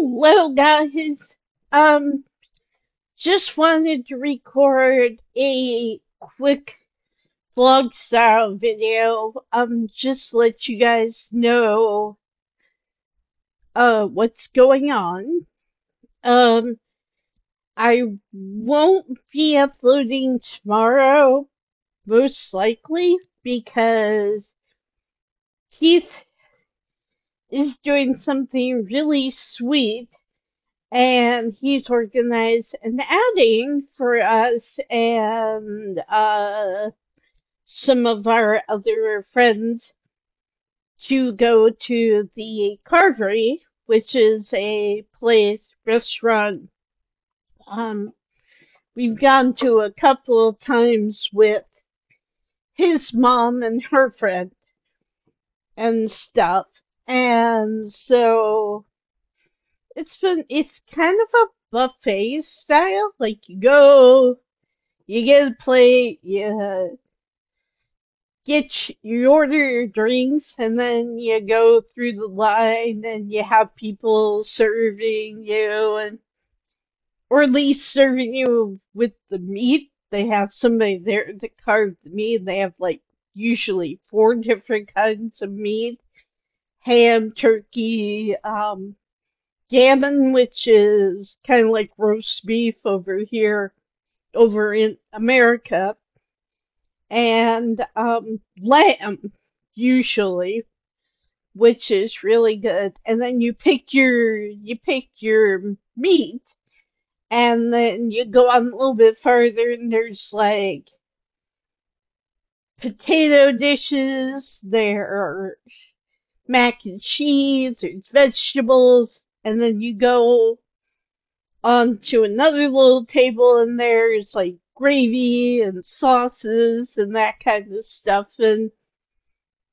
Hello, guys. Um, just wanted to record a quick vlog style video. Just let you guys know what's going on. Um, I won't be uploading tomorrow, most likely, because Keith is doing something really sweet. And he's organized an outing for us and some of our other friends to go to the Carvery, which is a restaurant. Um, we've gone to a couple of times with his mom and her friend and stuff. And so it's kind of a buffet style. Like you get a plate, you order your drinks, and then you go through the line, and you have people serving you, and or at least serving you with the meat. They have somebody there to carve the meat. They have like usually four different kinds of meat: ham, turkey, gammon, which is kind of like roast beef over in America, and lamb, usually, which is really good. And then you pick your meat, and then you go on a little bit further, and there's like potato dishes, there are mac and cheese, there's vegetables, and then you go onto another little table, and there's like gravy and sauces and that kind of stuff, and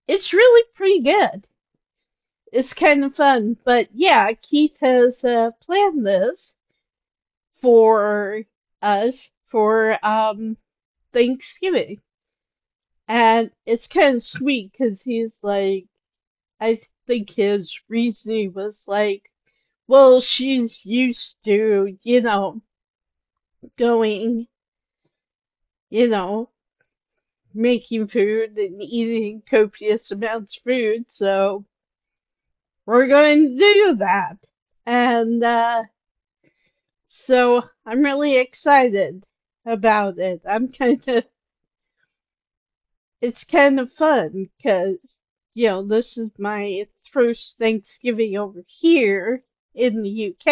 it's really pretty good. It's kind of fun. But yeah, Keith has planned this for us for Thanksgiving. And it's kind of sweet because he's like, I think his reasoning was like, well, she's used to, going, you know, making food and eating copious amounts of food, so we're going to do that. And so I'm really excited about it. It's kind of fun because, this is my first Thanksgiving over here in the UK,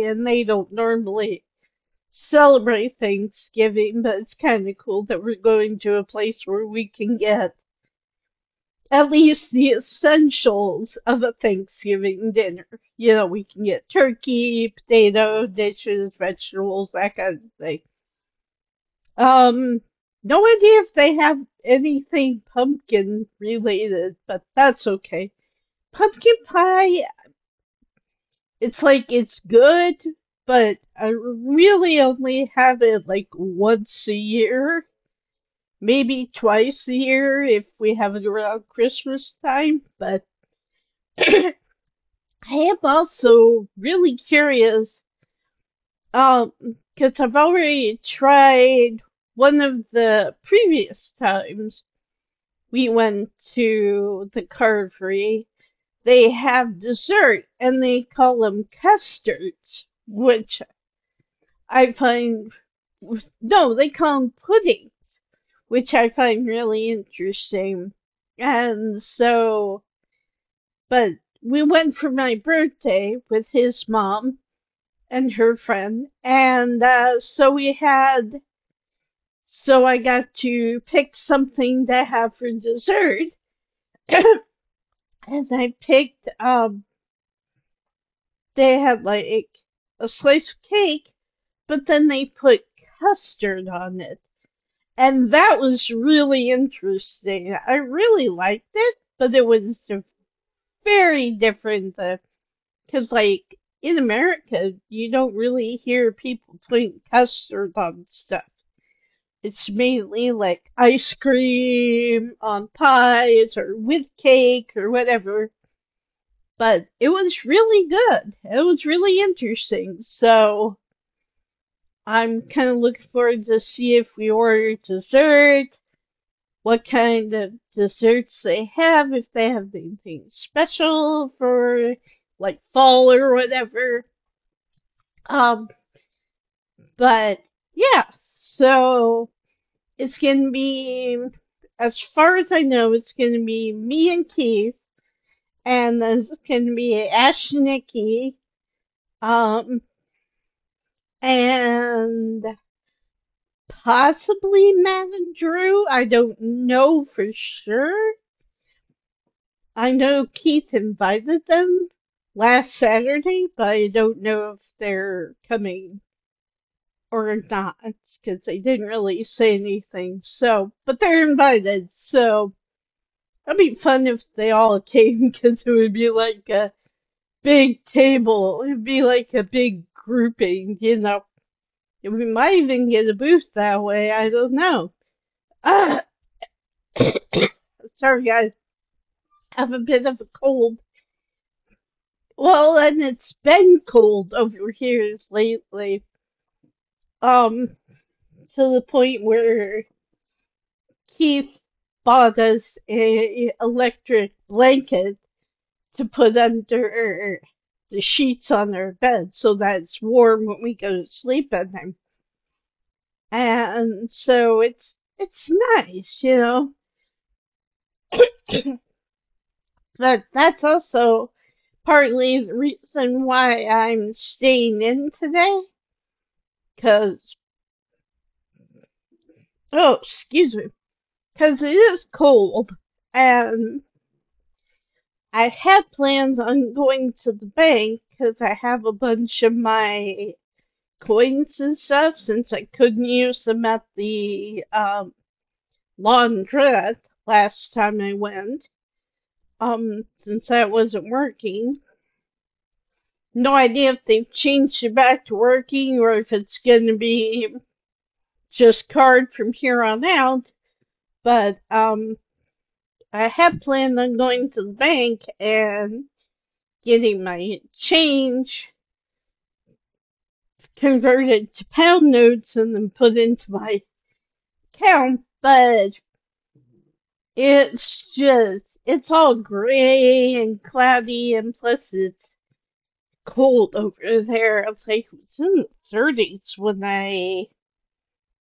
and they don't normally celebrate Thanksgiving, but it's kind of cool that we're going to a place where we can get at least the essentials of a Thanksgiving dinner. We can get turkey, potato dishes, vegetables, that kind of thing. Um, no idea if they have anything pumpkin related, but that's okay. Pumpkin pie, it's good, but I really only have it like once a year, maybe twice a year if we have it around Christmas time. But I am also really curious, because I've already tried one of the previous times we went to the carvery. They have dessert and they call them custards, which I find, no, they call them puddings, which I find really interesting. And so, but we went for my birthday with his mom and her friend, and so I got to pick something to have for dessert, and I picked, they had like a slice of cake, but then they put custard on it. And that was really interesting. I really liked it, but it was very different. Because, like, in America, you don't really hear people putting custard on stuff. It's mainly like ice cream on pies or with cake or whatever. but it was really good. It was really interesting. So I'm kind of looking forward to see if we order dessert, what kind of desserts they have, if they have anything special for like fall or whatever. Um, but yeah, so it's gonna be, as far as I know, it's gonna be me and Keith, and there's gonna be Ash and Nikki, um, and possibly Matt and Drew. I don't know for sure. I know Keith invited them last Saturday, but I don't know if they're coming or not because they didn't really say anything. So, but they're invited, so it'd be fun if they all came because it would be like a big table. It'd be like a big grouping, you know. We might even get a booth that way. I don't know. Ah, sorry, guys. I have a bit of a cold. Well, and it's been cold over here lately. Um, to the point where Keith bought us a electric blanket to put under the sheets on our bed so that it's warm when we go to sleep at night. And so it's nice, you know. But that's also partly the reason why I'm staying in today. Cause oh, excuse me, cause it is cold, and I had plans on going to the bank because I have a bunch of my coins and stuff since I couldn't use them at the laundrette last time I went. Since that wasn't working. No idea if they've changed it back to working or if it's going to be just card from here on out. But I had planned on going to the bank and getting my change converted to pound notes and then put into my account, but it's all gray and cloudy, and plus it's cold over there. It's like it was in the 30s when I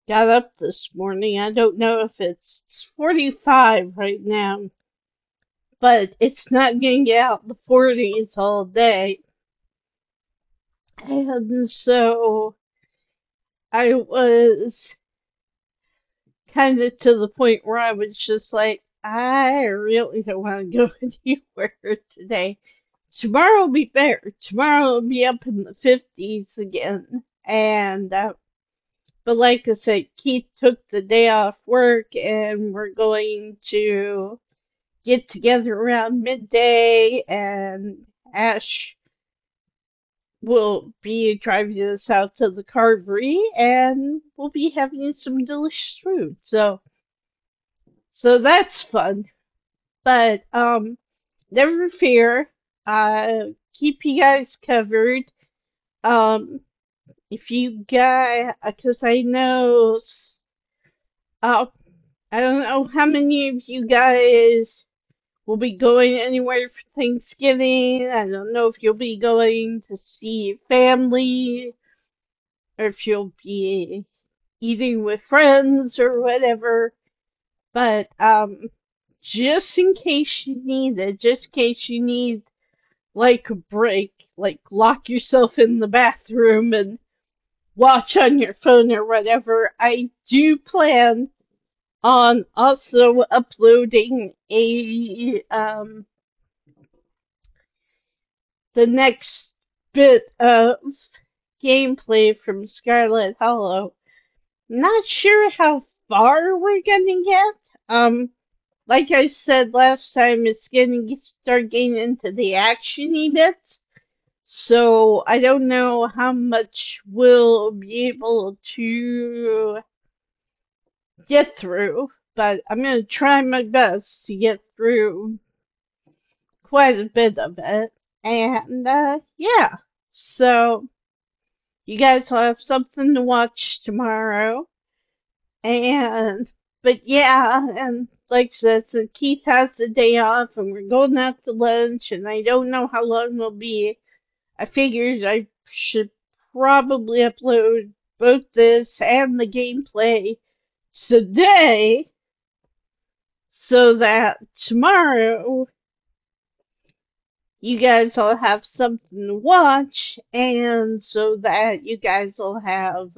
got up this morning. I don't know if it's 45 right now, but it's not going to get out in the 40s all day. And so I was kind of to the point where I was just like, I really don't want to go anywhere today. Tomorrow will be better. Tomorrow will be up in the 50s again. And, but like I said, Keith took the day off work and we're going to get together around midday, and Ash will be driving us out to the carvery and we'll be having some delicious food. So that's fun. But never fear. Keep you guys covered. Um, if you guys, because I know, uh, I don't know how many of you guys will be going anywhere for Thanksgiving. I don't know if you'll be going to see family or if you'll be eating with friends or whatever. But just in case you need it, just in case you need like a break, like lock yourself in the bathroom and watch on your phone or whatever, I do plan on also uploading a the next bit of gameplay from Scarlet Hollow. Not sure how far we're gonna get. Like I said last time, it's gonna start getting into the actiony bits. So I don't know how much we'll be able to get through, but I'm gonna try my best to get through quite a bit of it. And, yeah. So, you guys will have something to watch tomorrow. And, but yeah, and like I said, so Keith has the day off and we're going out to lunch and I don't know how long we'll be. I figured I should probably upload both this and the gameplay today so that tomorrow you guys will have something to watch and so that you guys will have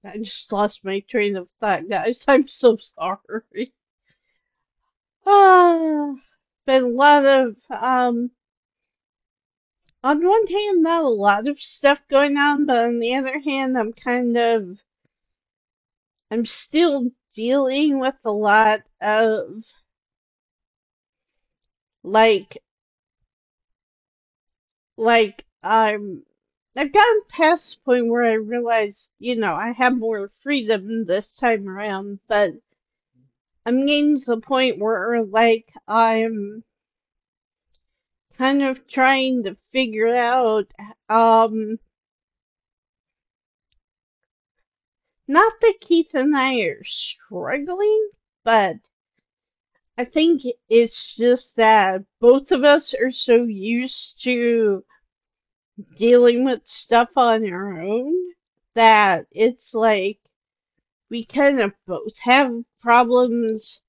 I just lost my train of thought, guys. I'm so sorry. Ah, been a lot of on one hand, not a lot of stuff going on, but on the other hand, I'm still dealing with a lot of, like, I've gotten past the point where I realize, I have more freedom this time around, but I'm getting to the point where, like, I'm kind of trying to figure out, um, not that Keith and I are struggling, but I think it's just that both of us are so used to dealing with stuff on our own that it's like we kind of both have problems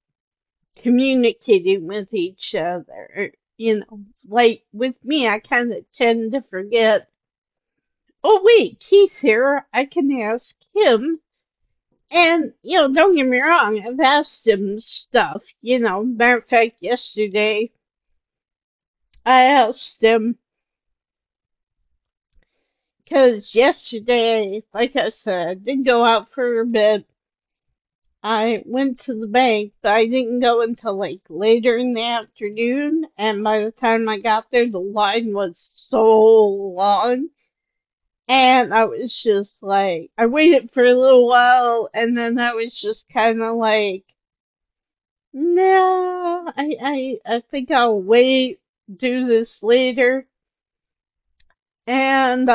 communicating with each other. Like with me, I kind of tend to forget, oh, wait, he's here. I can ask him. And, don't get me wrong, I've asked him stuff. Matter of fact, yesterday, I asked him, because yesterday, like I said, I did go out for a bit. I went to the bank, but I didn't go until like later in the afternoon. And by the time I got there, the line was so long. And I was just like, I waited for a little while, and then I was just kind of like, no, I think I'll wait, do this later. And,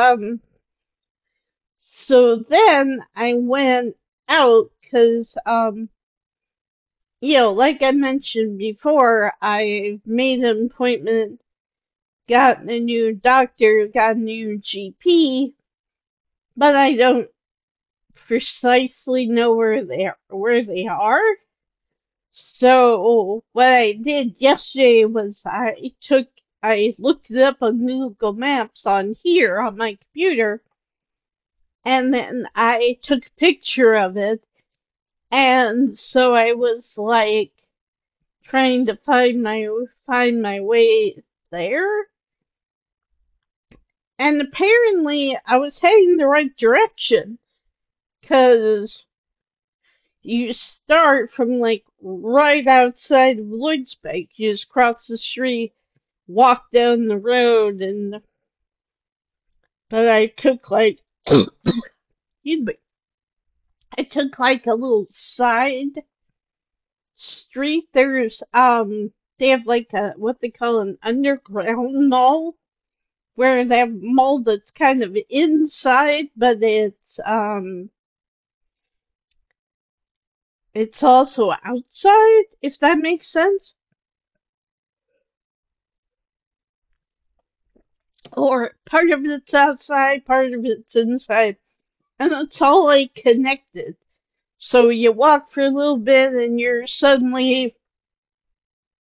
so then I went out because, like I mentioned before, I made an appointment, got a new doctor, got a new GP, but I don't precisely know where they are. So what I did yesterday was I looked it up on Google Maps on here on my computer, and then I took a picture of it, and so I was like trying to find my way there, and apparently I was heading the right direction, because you start from like right outside of Lloyd's Bank. You just cross the street, walk down the road, but I took like excuse me, I took like a little side street. They have like what they call an underground mall, where they have a mall that's kind of inside, but it's also outside, if that makes sense. Or part of it's outside, part of it's inside, and it's all like connected. So you walk for a little bit and you're suddenly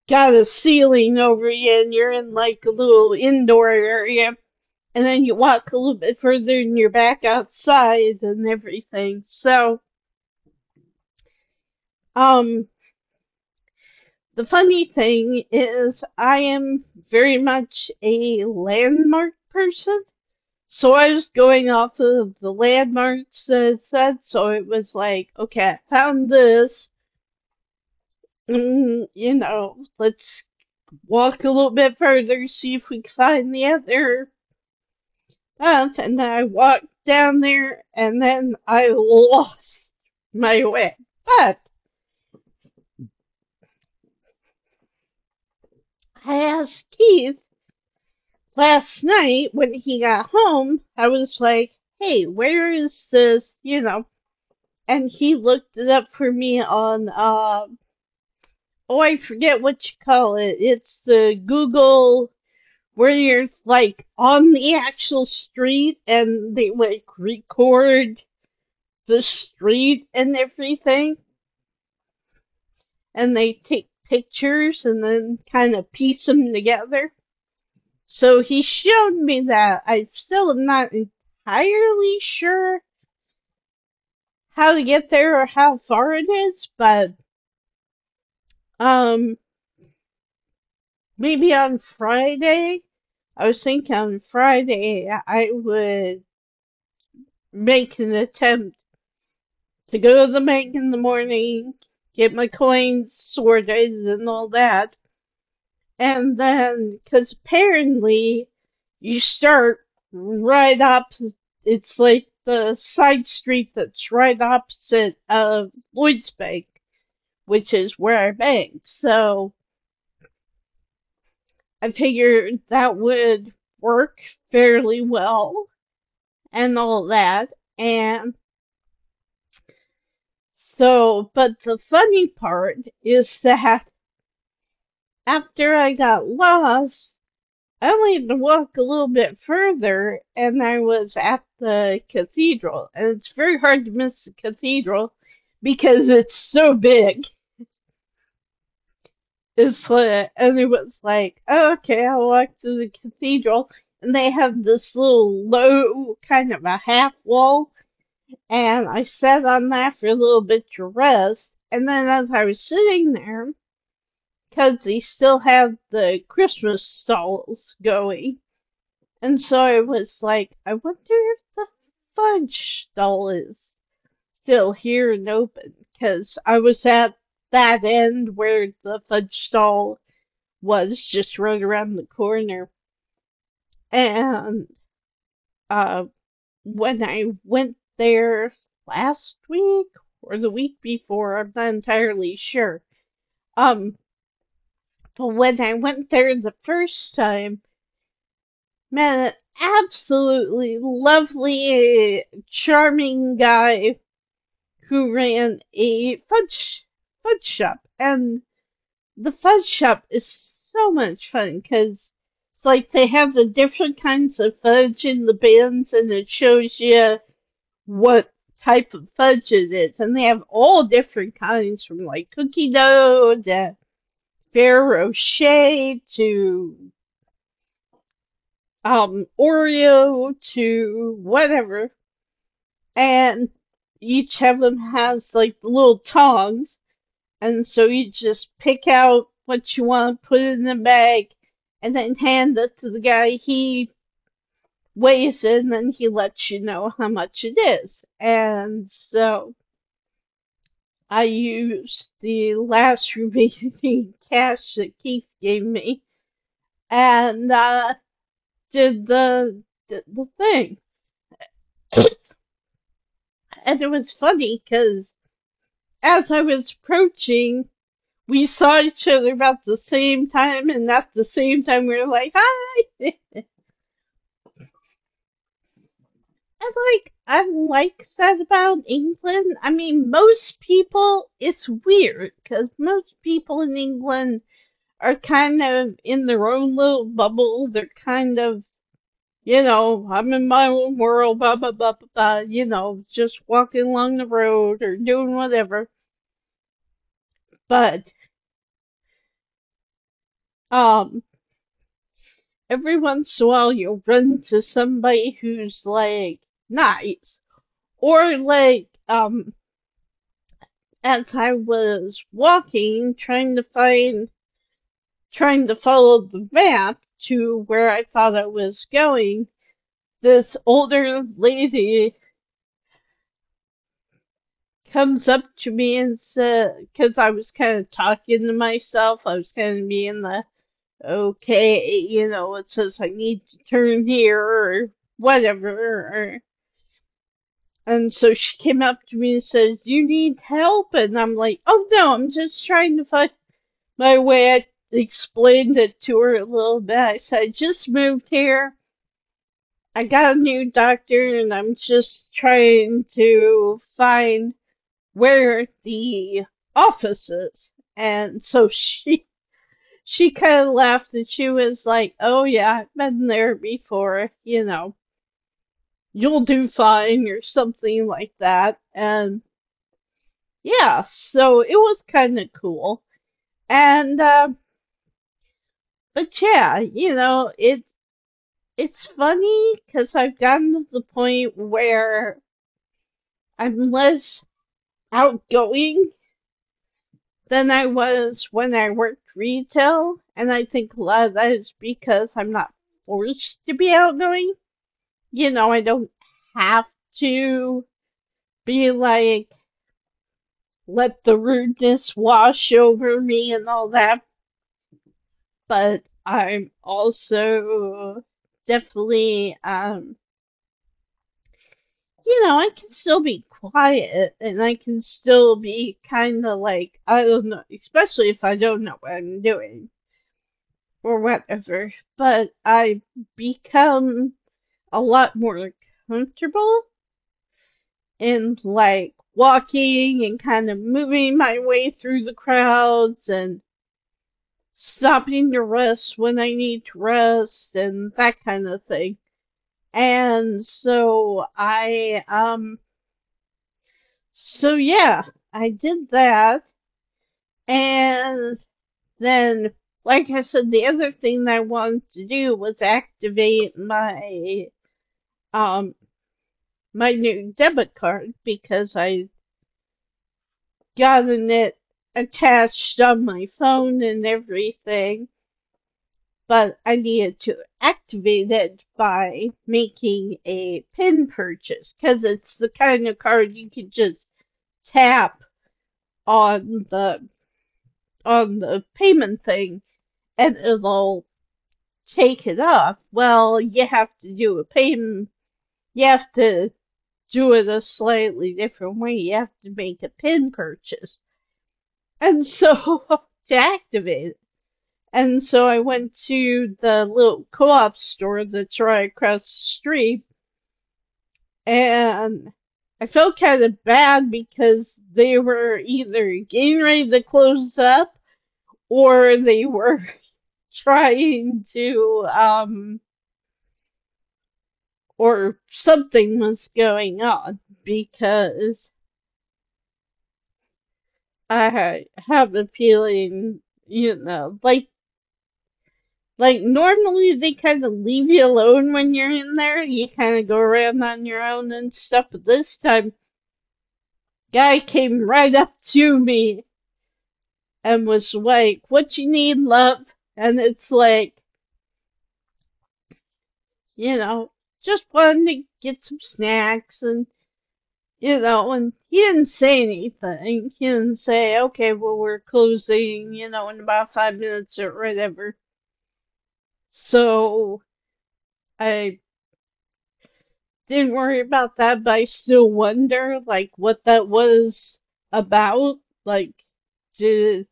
got a ceiling over you and you're in like a little indoor area. And then you walk a little bit further and you're back outside and everything. So, um, the funny thing is I am very much a landmark person. So I was going off of the landmarks that it said. So it was like, okay, I found this. Let's walk a little bit further, see if we can find the other path. And then I walked down there, and then I lost my way. But asked Keith last night when he got home, I was like, hey, where is this, and he looked it up for me on, oh, I forget what you call it. It's the Google where you're like on the actual street and they like record the street and everything, and they take pictures and then kind of piece them together. So he showed me that. I still am not entirely sure how to get there or how far it is, but um maybe on Friday. I was thinking on Friday I would make an attempt to go to the bank in the morning, get my coins sorted and all that. And then, because apparently you start right up, it's like the side street that's right opposite of Lloyd's Bank, which is where I bank. So I figured that would work fairly well and all that. And so, but the funny part is that after I got lost, I only had to walk a little bit further and I was at the cathedral. And it's very hard to miss the cathedral because it's so big. It's like, and it was like, oh, okay, I'll walk to the cathedral. And they have this little low, kind of a half wall. And I sat on that for a little bit to rest. And then as I was sitting there, because they still have the Christmas stalls going. And so I was like, I wonder if the fudge stall is still here and open. Because I was at that end where the fudge stall was, just right around the corner. And uh, when I went there last week or the week before, I'm not entirely sure. Um, but when I went there the first time, met an absolutely lovely, charming guy who ran a fudge shop, and the fudge shop is so much fun because it's like they have the different kinds of fudge in the bins, and it shows you what type of fudge it is, and they have all different kinds from like cookie dough to Ferrero Rocher to Oreo to whatever, and each of them has like the little tongs, and so you just pick out what you want, put it in the bag, and then hand it to the guy. He weighs it, and then he lets you know how much it is. And so I used the last remaining cash that Keith gave me, and did the thing. And it was funny because as I was approaching, we saw each other about the same time, and at the same time we were like, hi! I like that about England. I mean, most people, it's weird, because most people in England are kind of in their own little bubble. They're kind of, I'm in my own world, blah, blah, blah, blah, blah, just walking along the road or doing whatever. But, um, every once in a while you'll run into somebody who's like nice. Or like, as I was walking, trying to follow the map to where I thought I was going, this older lady comes up to me and said, because I was kind of talking to myself, I was kind of being the, okay, it says I need to turn here or whatever. And so she came up to me and said, "Do you need help?" And I'm like, "Oh no, I'm just trying to find my way. explained it to her a little bit. I said, I just moved here. I got a new doctor, and I'm just trying to find where the office is. And so she kind of laughed, and she was like, "Oh yeah, I've been there before, you'll do fine," or something like that. And yeah, so it was kind of cool. And but yeah, it's funny because I've gotten to the point where I'm less outgoing than I was when I worked retail, and I think a lot of that is because I'm not forced to be outgoing. I don't have to be like, let the rudeness wash over me and all that, but I'm also definitely, I can still be quiet and I can still be kind of like, I don't know, especially if I don't know what I'm doing or whatever, but I become a lot more comfortable in like walking and kind of moving my way through the crowds and stopping to rest when I need to rest and that kind of thing. And so yeah, I did that. And then, like I said, the other thing that I wanted to do was activate um, my new debit card because I gotten it attached on my phone and everything, but I needed to activate it by making a PIN purchase because it's the kind of card you can just tap on the payment thing and it'll take it off. Well, you have to do a payment. You have to do it a slightly different way. You have to make a PIN purchase. And so to activate it. And so I went to the little co-op store that's right across the street, and I felt kind of bad because they were either getting ready to close up or they were trying to, or something was going on because I have a feeling, like normally they kind of leave you alone when you're in there. You kind of go around on your own and stuff. But this time, guy came right up to me and was like, "What you need, love?" And it's like, just wanted to get some snacks and he didn't say anything. He didn't say, "Okay, well we're closing, in about 5 minutes or whatever." So I didn't worry about that, but I still wonder, like, what that was about. Like, did,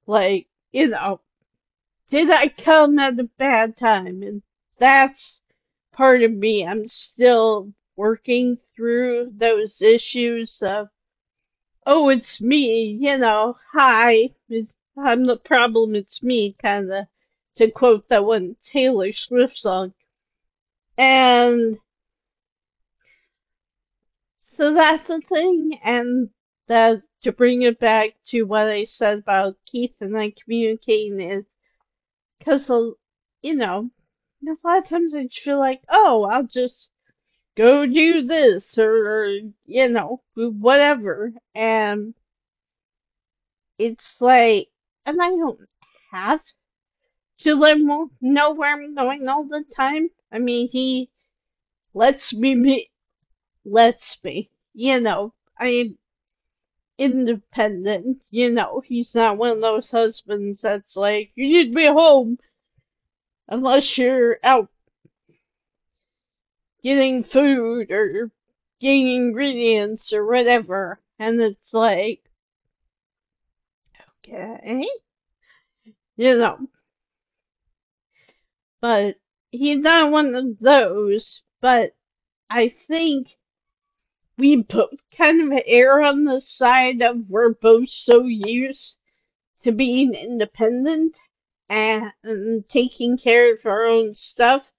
like, did I come at a bad time? And that's part of me. I'm still working through those issues of, oh, it's me, hi, I'm the problem, it's me, kind of, to quote that one Taylor Swift song. And so that's the thing, and that to bring it back to what I said about Keith and I communicating is because a lot of times I just feel like, oh, I'll just go do this or whatever, and it's like, and I don't have to know where I'm going all the time. I mean, he lets me lets me, I independent. He's not one of those husbands that's like, you need to be home unless you're out getting food or getting ingredients or whatever. And it's like, okay. you know, but he's not one of those. But I think we both kind of err on the side of we're both so used to being independent and taking care of our own stuff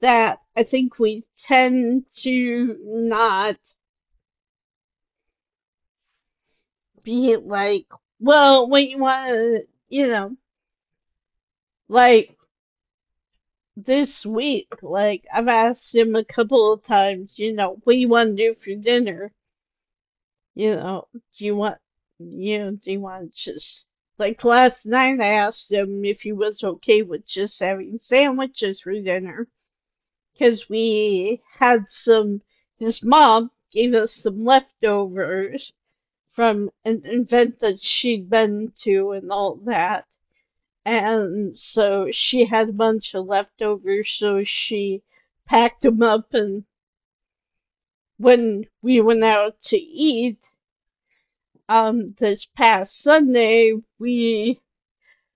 that I think we tend to not be like, well, what you want to, like this week, like I've asked him a couple of times, what do you want to do for dinner? Do you want, do you want just, like last night I asked him if he was okay with just having sandwiches for dinner. Because we had his mom gave us some leftovers from an event that she'd been to and all that. And so she had a bunch of leftovers, so she packed them up. And when we went out to eat, this past Sunday,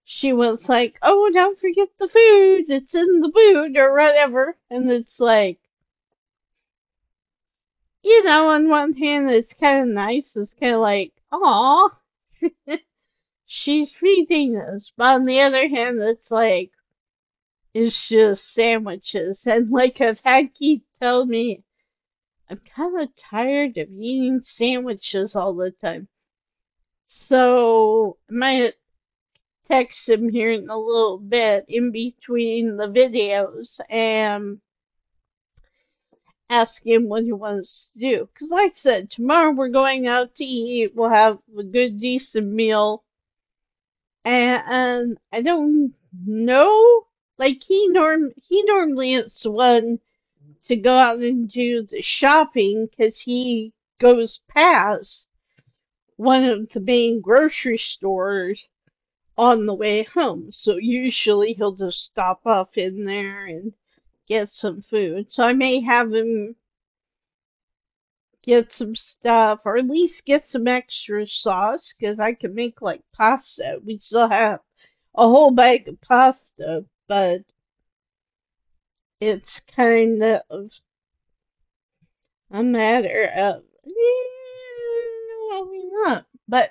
she was like, "Oh, don't forget the food. It's in the boot or whatever." And it's like, on one hand, it's kind of nice. It's kind of like, "Aw, she's feeding us." But on the other hand, it's like, it's just sandwiches. And like I've had Keith tell me, I'm kind of tired of eating sandwiches all the time. So I might text him here in a little bit in between the videos and ask him what he wants to do. Because like I said, tomorrow we're going out to eat. We'll have a good, decent meal. And I don't know. Like he normally is the one to go out and do the shopping because he goes past one of the main grocery stores on the way home. So usually he'll just stop off in there and get some food. So I may have him get some stuff or at least get some extra sauce because I can make like pasta. We still have a whole bag of pasta, but it's kind of a matter of, not. But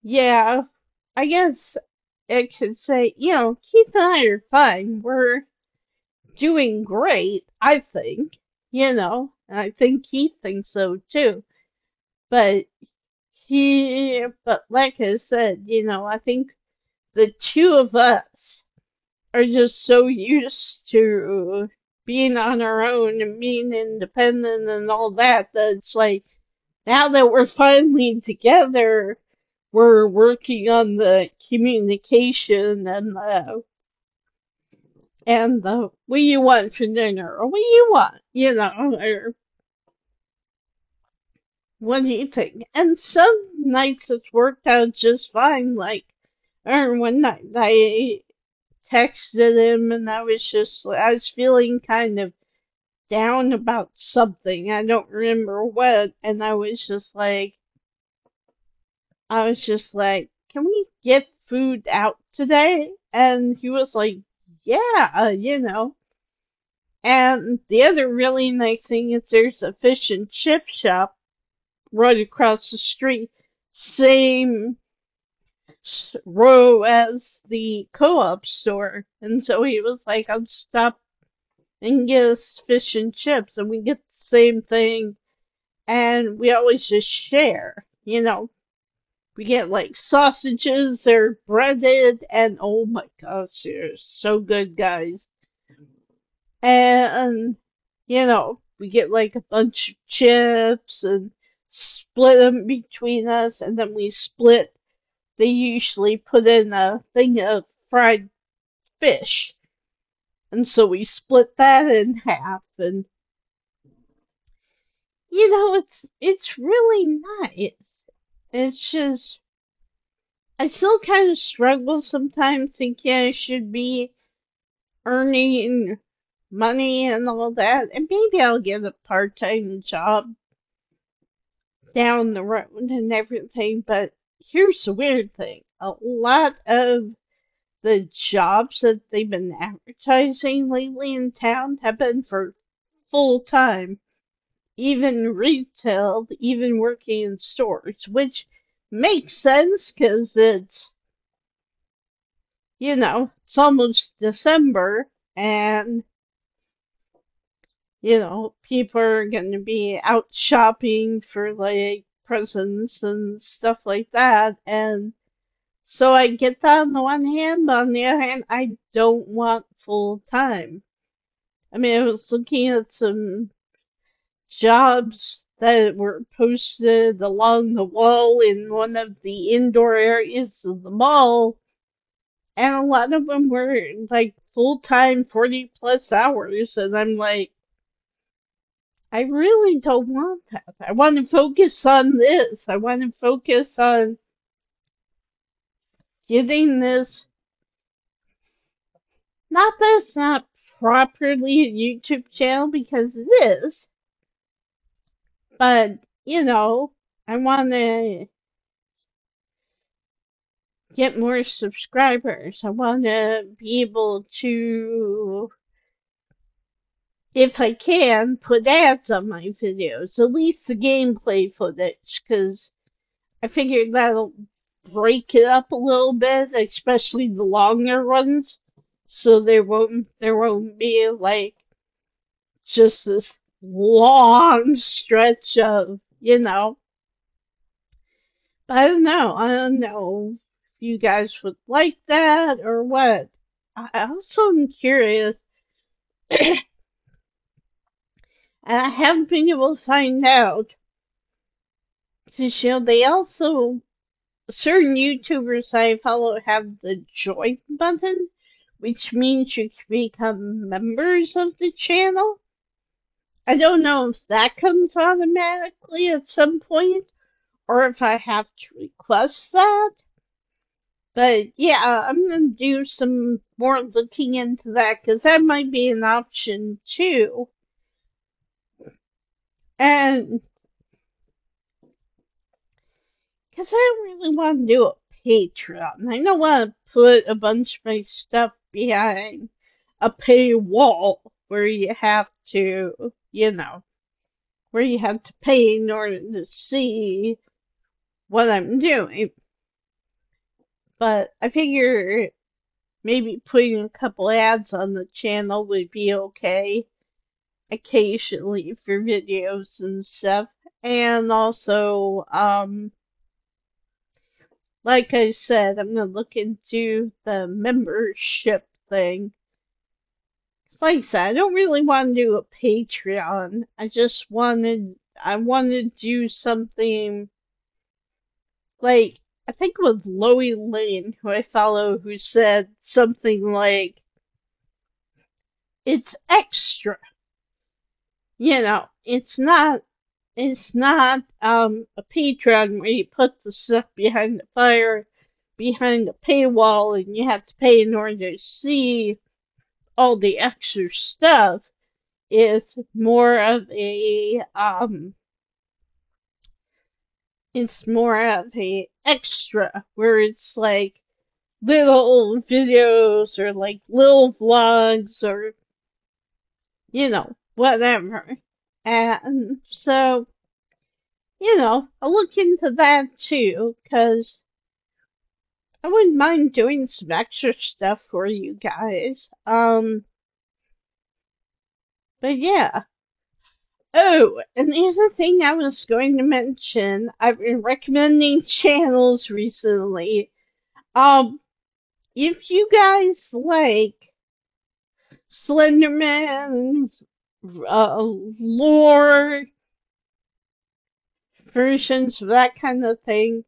yeah, I guess it could say, Keith and I are fine. We're doing great, I think, and I think Keith thinks so too. But but like I said, I think the two of us are just so used to being on our own and being independent and all that that it's like now that we're finally together, we're working on the communication and the what do you want for dinner or what do you want, or what do you think? And some nights it's worked out just fine. Like, or one night I texted him and I was feeling kind of down about something. I don't remember what. And I was just like, can we get food out today? And he was like, yeah. And the other really nice thing is there's a fish and chip shop right across the street, same row as the co-op store. And so he was like, I'll stop and get us fish and chips, and we get the same thing, and we always just share. We get like sausages, they're breaded, and oh my gosh, they're so good, guys. And, we get like a bunch of chips and split them between us, and then we split. They usually put in a thing of fried fish. And so we split that in half, and it's really nice. It's just I still kind of struggle sometimes thinking I should be earning money and all that, and maybe I'll get a part-time job down the road and everything, but here's the weird thing. A lot of the jobs that they've been advertising lately in town have been for full time, even retail, even working in stores, which makes sense because it's almost December and, people are going to be out shopping for like presents and stuff like that. And so I get that on the one hand, but on the other hand, I don't want full time. I mean, I was looking at some jobs that were posted along the wall in one of the indoor areas of the mall, and a lot of them were like full time, 40 plus hours. And I'm like, I really don't want that. I want to focus on this. I want to focus on getting this. Not that it's not properly a YouTube channel because it is, but I want to get more subscribers. I want to be able to, if I can, put ads on my videos, at least the gameplay footage, because I figured that'll break it up a little bit, especially the longer ones, so there won't be like just this long stretch of, But I don't know. I don't know if you guys would like that or what. I also am curious, and I haven't been able to find out, because, they also, certain YouTubers I follow have the join button, which means you can become members of the channel. I don't know if that comes automatically at some point, or if I have to request that. But yeah, I'm gonna do some more looking into that because that might be an option too. And because I don't really want to do a Patreon. I don't want to put a bunch of my stuff behind a paywall where you have to, where you have to pay in order to see what I'm doing. But I figure maybe putting a couple ads on the channel would be okay occasionally for videos and stuff. And also, like I said, I'm gonna look into the membership thing. Like I said, I don't really want to do a Patreon. I wanted to do something like, I think it was Loie Lane, who I follow, who said something like, it's extra. It's not a Patreon where you put the stuff behind the fire, behind the paywall, and you have to pay in order to see all the extra stuff. It's more of a extra where it's like little videos or like little vlogs or whatever. And so, I'll look into that too, because I wouldn't mind doing some extra stuff for you guys. But yeah. Oh, and the other thing I was going to mention, I've been recommending channels recently. If you guys like Slenderman, lore versions of that kind of thing,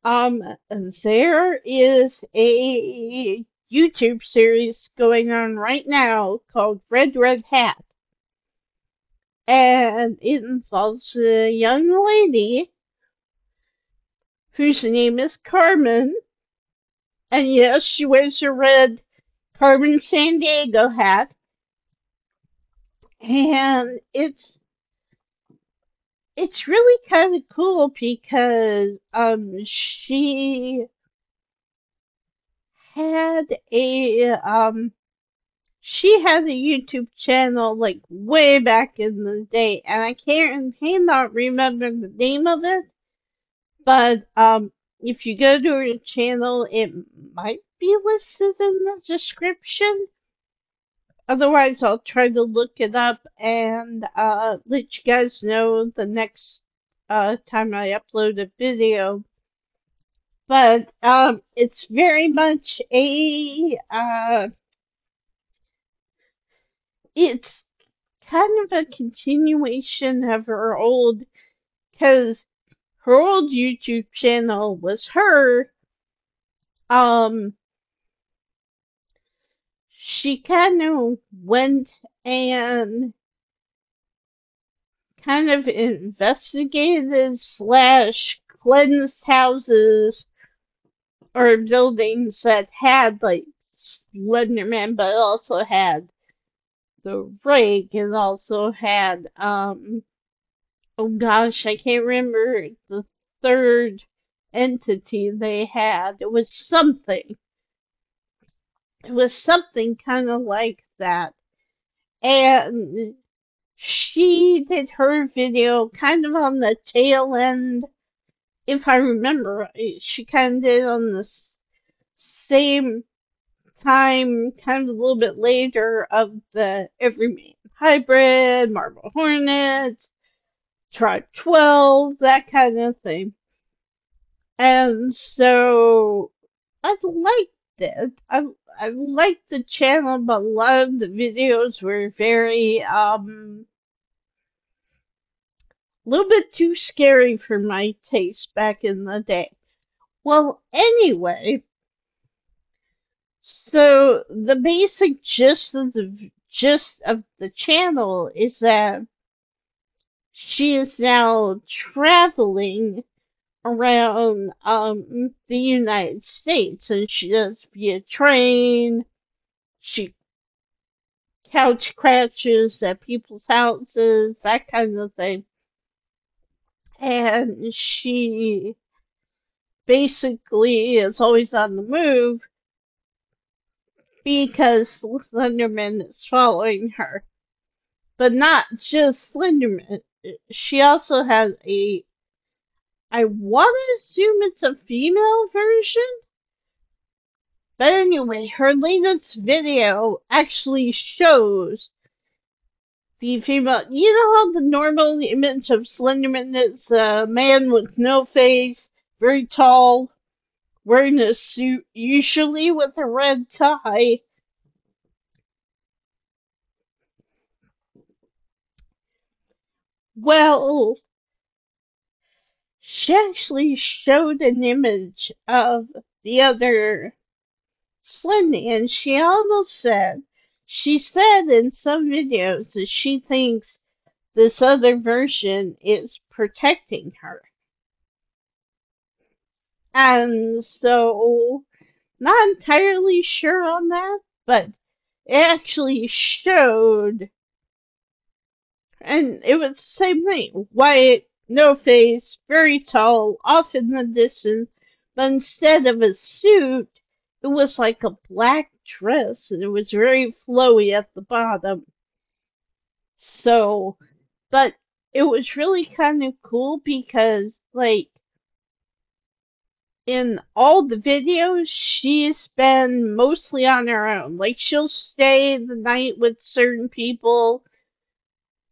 there is a YouTube series going on right now called Red Hat, and it involves a young lady whose name is Carmen, and yes, she wears a red Carmen Sandiego hat, and it's really kind of cool because had a she had a YouTube channel like way back in the day, and I cannot remember the name of it, but if you go to her channel, it might be listed in the description. Otherwise, I'll try to look it up and let you guys know the next time I upload a video. But it's very much it's kind of a continuation of her old, because her old YouTube channel was her. Um, she kind of went and kind of investigated slash cleansed houses or buildings that had like Slenderman, but also had the rake and also had oh gosh, I can't remember the third entity they had. It was something. It was something kind of like that. And she did her video kind of on the tail end, if I remember right. She kind of did on the same time, kind of a little bit later, of the Everyman Hybrid, Marble Hornet, Tribe 12, that kind of thing. And so I liked it. I liked the channel, but a lot of the videos were very a little bit too scary for my taste back in the day. Well, anyway, so the basic gist of the channel is that she is now traveling around the United States, and she does via train. She couch crashes at people's houses, that kind of thing. And she basically is always on the move because Slenderman is following her. But not just Slenderman. She also has I want to assume it's a female version. But anyway, her latest video actually shows the female. You know how the normal image of Slenderman is a man with no face, very tall, wearing a suit, usually with a red tie. Well, she actually showed an image of the other Slendy, and she said in some videos that she thinks this other version is protecting her. And so, not entirely sure on that, but it actually showed, and it was the same thing. White, no face, very tall, off in the distance, but instead of a suit, it was like a black dress, and it was very flowy at the bottom. So, but it was really kind of cool because, like, in all the videos, she's been mostly on her own. Like, she'll stay the night with certain people,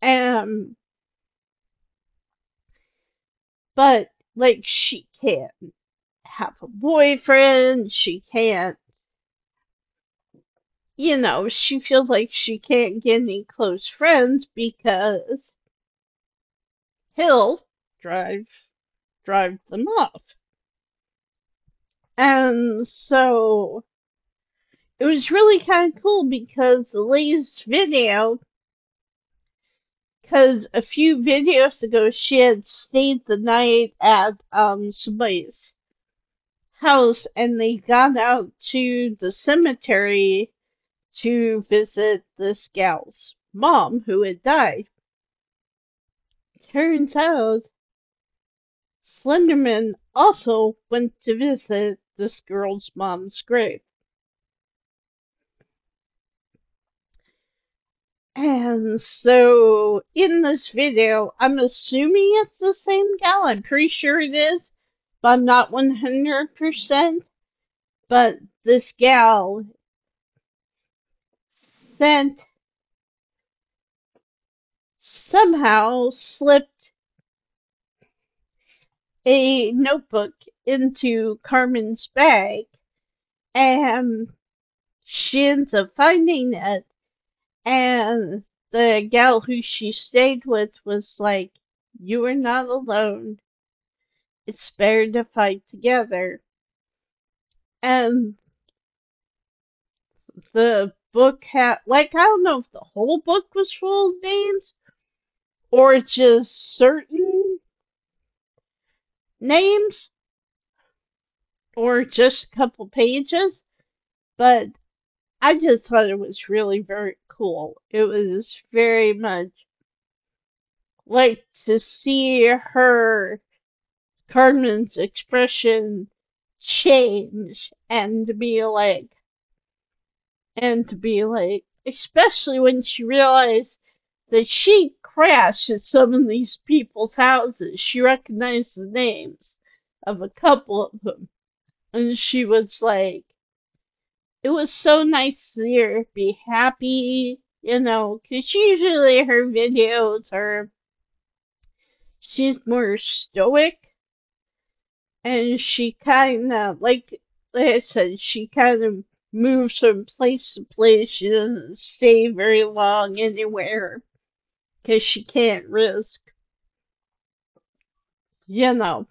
and but like she can't have a boyfriend. She can't, she feels like she can't get any close friends because he'll drive drive them off. And so it was really kind of cool because the latest video, because a few videos ago she had stayed the night at somebody's house, and they got out to the cemetery to visit this gal's mom who had died. turns out Slenderman also went to visit this girl's mom's grave. And so in this video, I'm assuming it's the same gal. I'm pretty sure it is, but I'm not 100%. But this gal sent, somehow slipped a notebook into Carmen's bag, and she ends up finding it. And the gal who she stayed with was like, "You are not alone. It's better to fight together." And the book had, like, I don't know if the whole book was full of names or just certain names or just a couple pages, but I just thought it was really very cool. It was very much like to see her, Carmen's expression change and to be like, especially when she realized that she crashed at some of these people's houses. She recognized the names of a couple of them. And she was like, it was so nice to see her be happy, because usually her videos are, she's more stoic, and she kind of, like I said, she kind of moves from place to place. She doesn't stay very long anywhere because she can't risk, you know,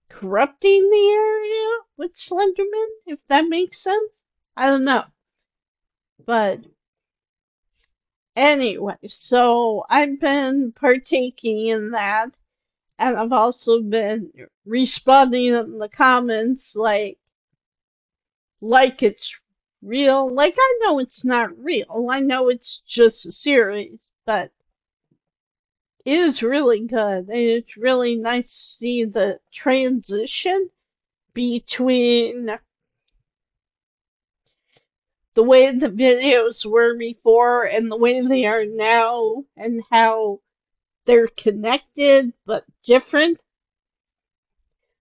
corrupting the area with Slenderman, if that makes sense. I don't know. But anyway, so I've been partaking in that, and I've also been responding in the comments like it's real. Like, I know it's not real. I know it's just a series, but it is really good. And it's really nice to see the transition between the way the videos were before and the way they are now, and how they're connected but different.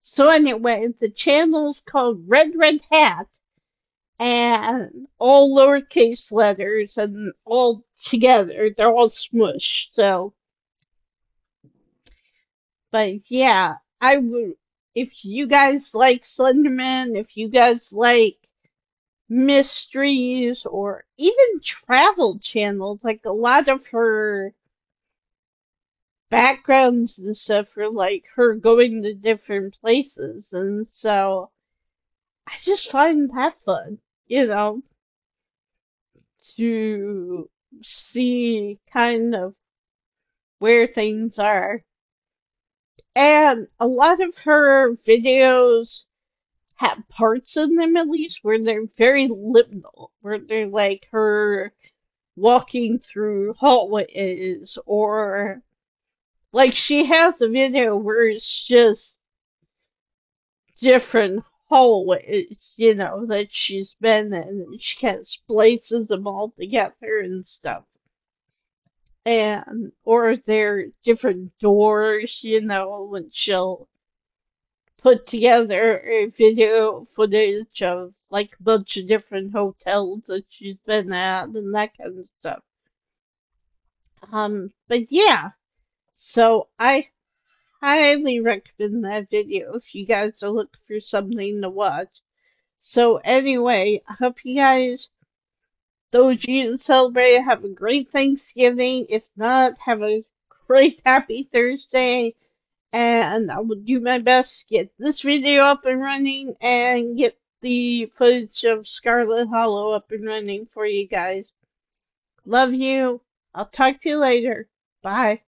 So anyway, the channel's called Red Red Hat, and all lowercase letters and all together. They're all smushed. So, but yeah, I would, if you guys like Slenderman, if you guys like mysteries or even travel channels, like a lot of her backgrounds and stuff are like her going to different places, and so I just find that fun, to see kind of where things are. And a lot of her videos have parts in them, at least, where they're very liminal, where they're like her walking through hallways, or like she has a video where it's just different hallways, that she's been in, and she kind of splices them all together and stuff. And, or they're different doors, when she'll put together a video footage of like a bunch of different hotels that she's been at and that kind of stuff. But yeah, so I highly recommend that video if you guys are looking for something to watch. So anyway, I hope you guys, those of you that celebrate, have a great Thanksgiving. If not, have a great happy Thursday. And I will do my best to get this video up and running and get the footage of Scarlet Hollow up and running for you guys. Love you. I'll talk to you later. Bye.